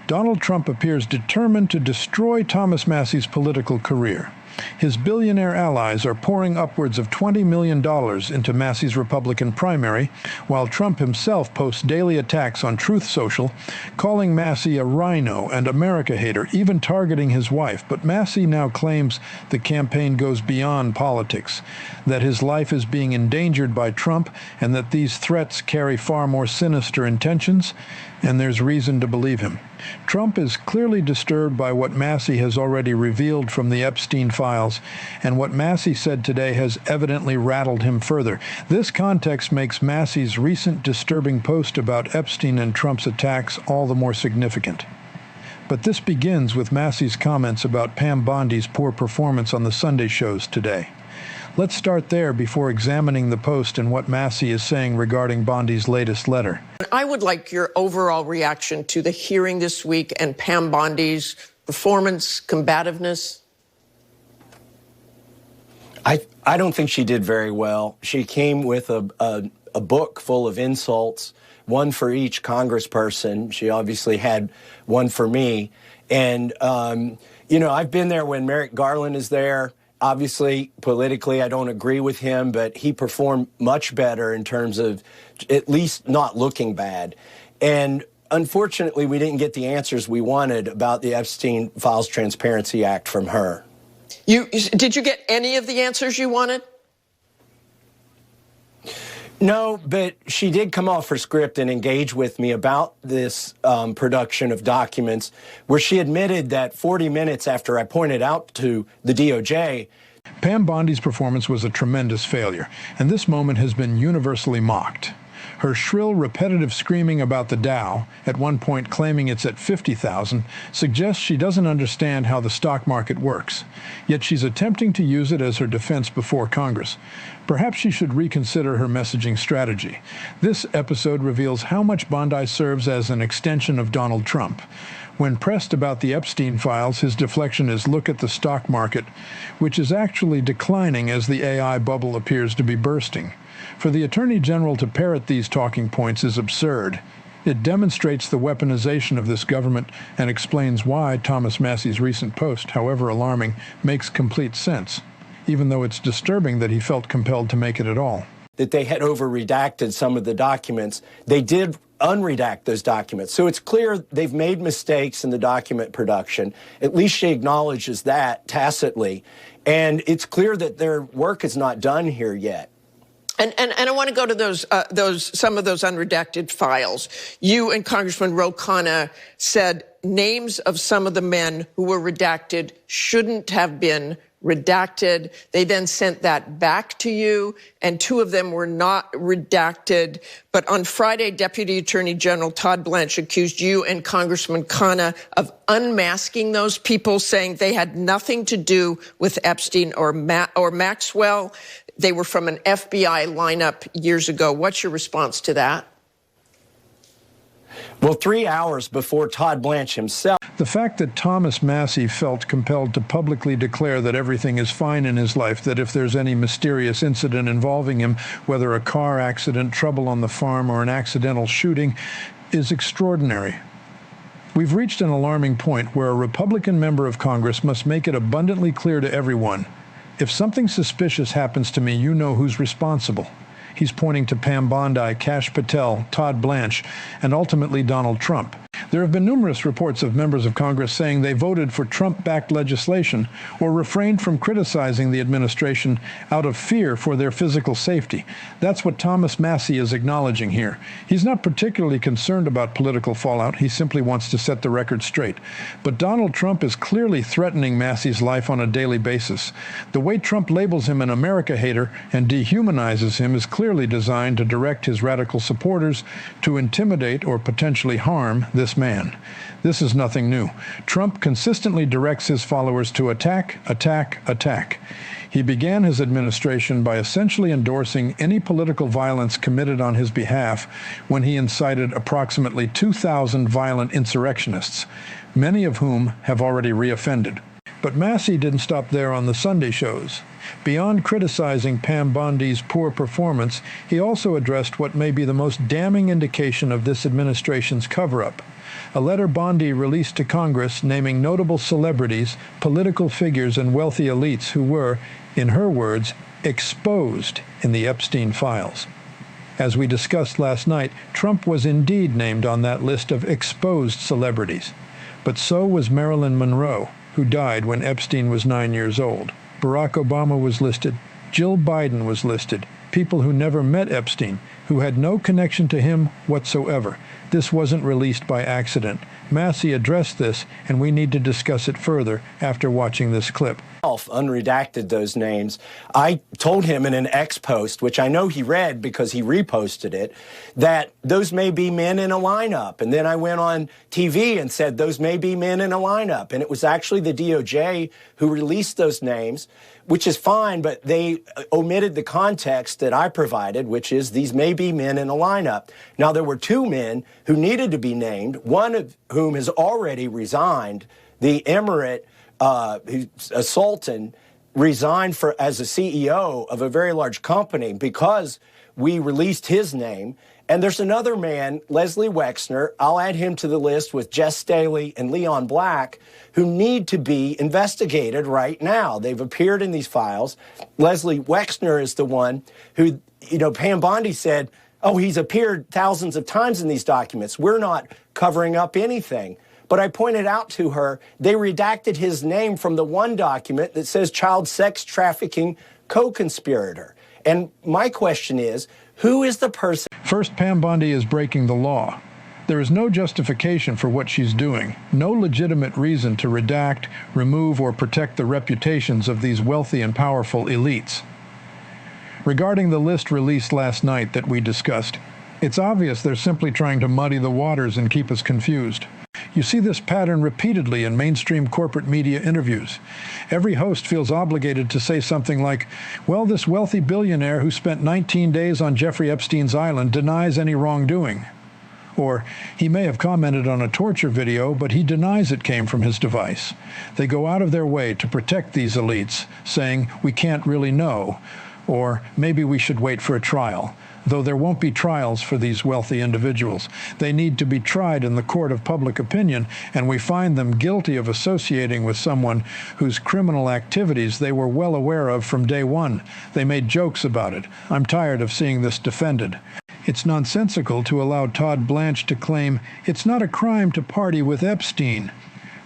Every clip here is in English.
Donald Trump appears determined to destroy Thomas Massie's political career. His billionaire allies are pouring upwards of $20 million into Massie's Republican primary, while Trump himself posts daily attacks on Truth Social, calling Massie a rhino and America hater, even targeting his wife. But Massie now claims the campaign goes beyond politics, that his life is being endangered by Trump, and that these threats carry far more sinister intentions, and there's reason to believe him. Trump is clearly disturbed by what Massie has already revealed from the Epstein files, and what Massie said today has evidently rattled him further. This context makes Massie's recent disturbing post about Epstein and Trump's attacks all the more significant. But this begins with Massie's comments about Pam Bondi's poor performance on the Sunday shows today. Let's start there before examining the post and what Massie is saying regarding Bondi's latest letter. I would like your overall reaction to the hearing this week and Pam Bondi's performance, combativeness. I don't think she did very well. She came with a book full of insults, one for each congressperson. She obviously had one for me. And, you know, I've been there when Merrick Garland is there. Obviously, politically, I don't agree with him, but he performed much better in terms of at least not looking bad. And unfortunately, we didn't get the answers we wanted about the Epstein Files Transparency Act from her. Did you get any of the answers you wanted? No, but she did come off her script and engage with me about this production of documents, where she admitted that 40 minutes after I pointed out to the DOJ. Pam Bondi's performance was a tremendous failure, and this moment has been universally mocked. Her shrill, repetitive screaming about the Dow, at one point claiming it's at 50,000, suggests she doesn't understand how the stock market works. Yet she's attempting to use it as her defense before Congress. Perhaps she should reconsider her messaging strategy. This episode reveals how much Bondi serves as an extension of Donald Trump. When pressed about the Epstein files, his deflection is look at the stock market, which is actually declining as the AI bubble appears to be bursting. For the Attorney General to parrot these talking points is absurd. It demonstrates the weaponization of this government and explains why Thomas Massie's recent post, however alarming, makes complete sense, even though it's disturbing that he felt compelled to make it at all. That they had over-redacted some of the documents. They did unredact those documents. So it's clear they've made mistakes in the document production. At least she acknowledges that tacitly. And it's clear that their work is not done here yet. And I want to go to some of those unredacted files. You and Congressman Ro Khanna said names of some of the men who were redacted shouldn't have been redacted. They then sent that back to you, and two of them were not redacted. But on Friday, Deputy Attorney General Todd Blanche accused you and Congressman Khanna of unmasking those people, saying they had nothing to do with Epstein or Maxwell. They were from an FBI lineup years ago. What's your response to that? Well, 3 hours before Todd Blanche himself. The fact that Thomas Massie felt compelled to publicly declare that everything is fine in his life, that if there's any mysterious incident involving him, whether a car accident, trouble on the farm, or an accidental shooting, is extraordinary. We've reached an alarming point where a Republican member of Congress must make it abundantly clear to everyone, if something suspicious happens to me, you know who's responsible. He's pointing to Pam Bondi, Kash Patel, Todd Blanche, and ultimately Donald Trump. There have been numerous reports of members of Congress saying they voted for Trump-backed legislation or refrained from criticizing the administration out of fear for their physical safety. That's what Thomas Massie is acknowledging here. He's not particularly concerned about political fallout. He simply wants to set the record straight. But Donald Trump is clearly threatening Massie's life on a daily basis. The way Trump labels him an America hater and dehumanizes him is clearly designed to direct his radical supporters to intimidate or potentially harm this man. This is nothing new. Trump consistently directs his followers to attack, attack, attack. He began his administration by essentially endorsing any political violence committed on his behalf when he incited approximately 2,000 violent insurrectionists, many of whom have already reoffended. But Massie didn't stop there on the Sunday shows. Beyond criticizing Pam Bondi's poor performance, he also addressed what may be the most damning indication of this administration's cover-up. A letter Bondi released to Congress naming notable celebrities, political figures, and wealthy elites who were, in her words, exposed in the Epstein files. As we discussed last night, Trump was indeed named on that list of exposed celebrities. But so was Marilyn Monroe, who died when Epstein was 9 years old. Barack Obama was listed. Jill Biden was listed. People who never met Epstein, who had no connection to him whatsoever. This wasn't released by accident. Massie addressed this, and we need to discuss it further after watching this clip. Unredacted those names. I told him in an X post, which I know he read because he reposted it, that those may be men in a lineup. And then I went on TV and said those may be men in a lineup. And it was actually the DOJ who released those names, which is fine, but they omitted the context that I provided, which is these may be men in a lineup. Now, there were two men who needed to be named, one of whom has already resigned. The emirate, who's a sultan, resigned as a CEO of a very large company because we released his name. And there's another man, Leslie Wexner, I'll add him to the list with Jess Staley and Leon Black, who need to be investigated right now. They've appeared in these files. Leslie Wexner is the one who, Pam Bondi said, oh, he's appeared thousands of times in these documents. We're not covering up anything. But I pointed out to her, they redacted his name from the one document that says child sex trafficking co-conspirator. And my question is, who is the person? First, Pam Bondi is breaking the law. There is no justification for what she's doing, no legitimate reason to redact, remove, or protect the reputations of these wealthy and powerful elites. Regarding the list released last night that we discussed, it's obvious they're simply trying to muddy the waters and keep us confused. You see this pattern repeatedly in mainstream corporate media interviews. Every host feels obligated to say something like, well, this wealthy billionaire who spent 19 days on Jeffrey Epstein's island denies any wrongdoing. Or, he may have commented on a torture video, but he denies it came from his device. They go out of their way to protect these elites, saying, we can't really know, or maybe we should wait for a trial. Though there won't be trials for these wealthy individuals. They need to be tried in the court of public opinion, and we find them guilty of associating with someone whose criminal activities they were well aware of from day one. They made jokes about it. I'm tired of seeing this defended. It's nonsensical to allow Todd Blanche to claim it's not a crime to party with Epstein,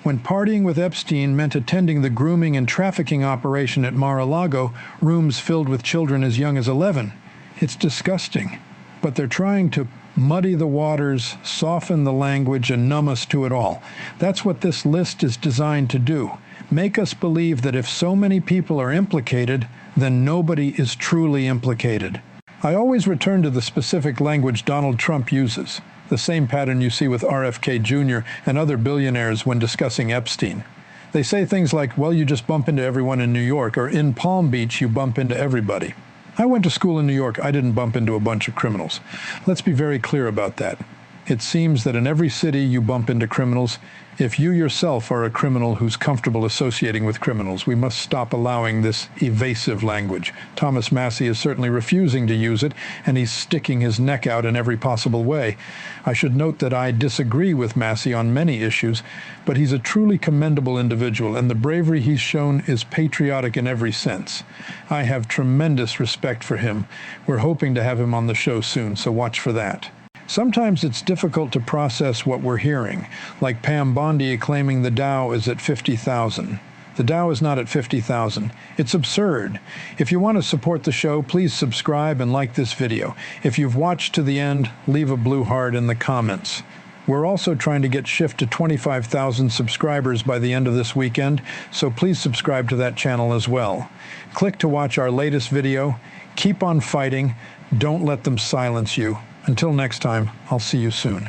when partying with Epstein meant attending the grooming and trafficking operation at Mar-a-Lago, rooms filled with children as young as 11. It's disgusting, but they're trying to muddy the waters, soften the language, and numb us to it all. That's what this list is designed to do. Make us believe that if so many people are implicated, then nobody is truly implicated. I always return to the specific language Donald Trump uses, the same pattern you see with RFK Jr. and other billionaires when discussing Epstein. They say things like, well, you just bump into everyone in New York, or in Palm Beach, you bump into everybody. I went to school in New York. I didn't bump into a bunch of criminals. Let's be very clear about that. It seems that in every city you bump into criminals. If you yourself are a criminal who's comfortable associating with criminals, we must stop allowing this evasive language. Thomas Massie is certainly refusing to use it, and he's sticking his neck out in every possible way. I should note that I disagree with Massie on many issues, but he's a truly commendable individual, and the bravery he's shown is patriotic in every sense. I have tremendous respect for him. We're hoping to have him on the show soon, so watch for that. Sometimes it's difficult to process what we're hearing, like Pam Bondi claiming the Dow is at 50,000. The Dow is not at 50,000. It's absurd. If you want to support the show, please subscribe and like this video. If you've watched to the end, leave a blue heart in the comments. We're also trying to get Shift to 25,000 subscribers by the end of this weekend, so please subscribe to that channel as well. Click to watch our latest video. Keep on fighting. Don't let them silence you. Until next time, I'll see you soon.